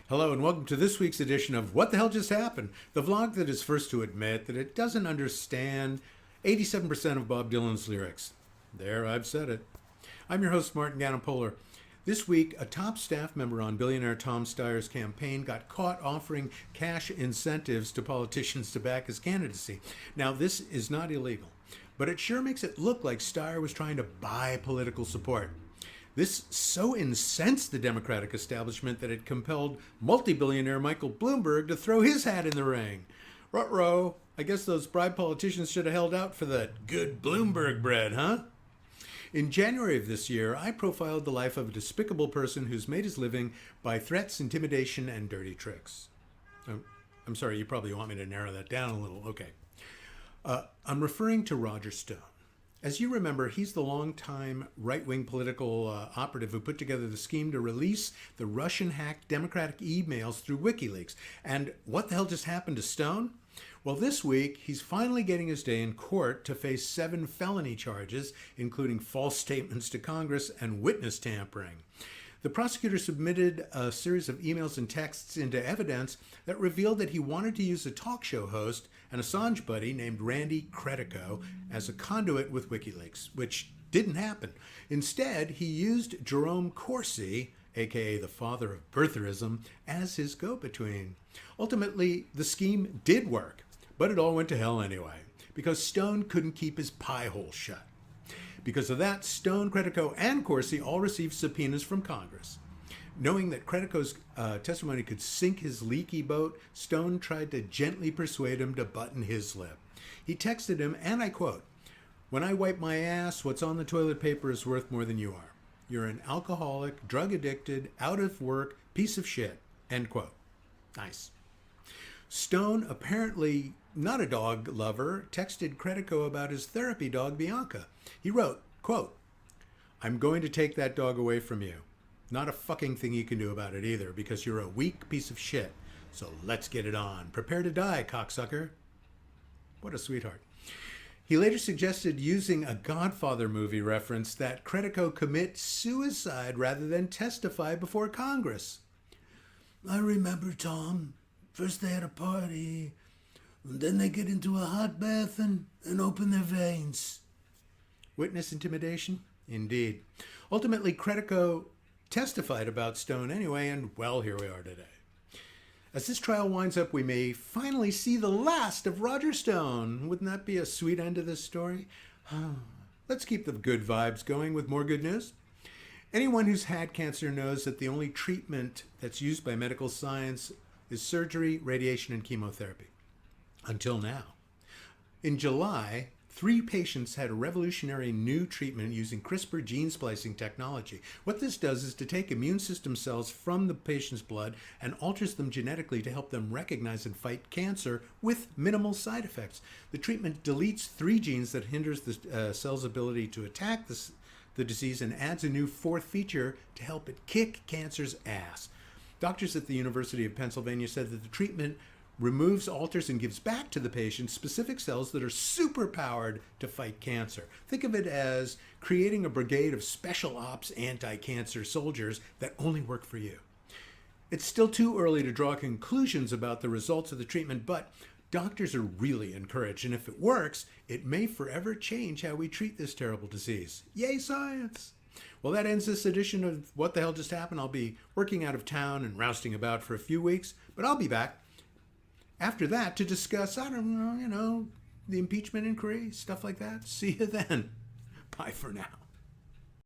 Hello and welcome to this week's edition of What the Hell Just Happened, the vlog that is first to admit that it doesn't understand 87% of Bob Dylan's lyrics. There, I've said it. I'm your host, Martin Gannon-Polar. This week, a top staff member on billionaire Tom Steyer's campaign got caught offering cash incentives to politicians to back his candidacy. Now, this is not illegal, but it sure makes it look like Steyer was trying to buy political support. This so incensed the Democratic establishment that it compelled multi-billionaire Michael Bloomberg to throw his hat in the ring. Ruh-roh, I guess those bribed politicians should have held out for that good Bloomberg bread, huh? In January of this year, I profiled the life of a despicable person who's made his living by threats, intimidation, and dirty tricks. I'm sorry, you probably want me to narrow that down a little. Okay. I'm referring to Roger Stone. As you remember, he's the longtime right-wing political operative who put together the scheme to release the Russian-hacked Democratic emails through WikiLeaks. And what the hell just happened to Stone? Well, this week, he's finally getting his day in court to face 7 felony charges, including false statements to Congress and witness tampering. The prosecutor submitted a series of emails and texts into evidence that revealed that he wanted to use a talk show host, an Assange buddy named Randy Credico, as a conduit with WikiLeaks, which didn't happen. Instead, he used Jerome Corsi, aka the father of birtherism, as his go-between. Ultimately, the scheme did work, but it all went to hell anyway, because Stone couldn't keep his pie hole shut. Because of that, Stone, Credico, and Corsi all received subpoenas from Congress. Knowing that Credico's testimony could sink his leaky boat, Stone tried to gently persuade him to button his lip. He texted him, and I quote, "When I wipe my ass, what's on the toilet paper is worth more than you are. You're an alcoholic, drug-addicted, out-of-work piece of shit." End quote. Nice. Stone, apparently not a dog lover, texted Credico about his therapy dog, Bianca. He wrote, quote, "I'm going to take that dog away from you. Not a fucking thing you can do about it either, because you're a weak piece of shit. So let's get it on. Prepare to die, cocksucker." What a sweetheart. He later suggested using a Godfather movie reference that Credico commit suicide rather than testify before Congress. "I remember, Tom. First they had a party, and then they get into a hot bath and open their veins." Witness intimidation? Indeed. Ultimately, Credico testified about Stone anyway, and well, here we are today. As this trial winds up, we may finally see the last of Roger Stone. Wouldn't that be a sweet end to this story? Let's keep the good vibes going with more good news. Anyone who's had cancer knows that the only treatment that's used by medical science is surgery, radiation, and chemotherapy. Until now. In July, 3 patients had a revolutionary new treatment using CRISPR gene splicing technology. What this does is to take immune system cells from the patient's blood and alters them genetically to help them recognize and fight cancer with minimal side effects. The treatment deletes 3 genes that hinders the cell's ability to attack the disease and adds a new 4th feature to help it kick cancer's ass. Doctors at the University of Pennsylvania said that the treatment removes, alters, and gives back to the patient specific cells that are superpowered to fight cancer. Think of it as creating a brigade of special ops anti-cancer soldiers that only work for you. It's still too early to draw conclusions about the results of the treatment, but doctors are really encouraged, and if it works, it may forever change how we treat this terrible disease. Yay, science! Well, that ends this edition of What the Hell Just Happened. I'll be working out of town and rousting about for a few weeks, but I'll be back after that to discuss, I don't know, the impeachment inquiry, stuff like that. See you then. Bye for now.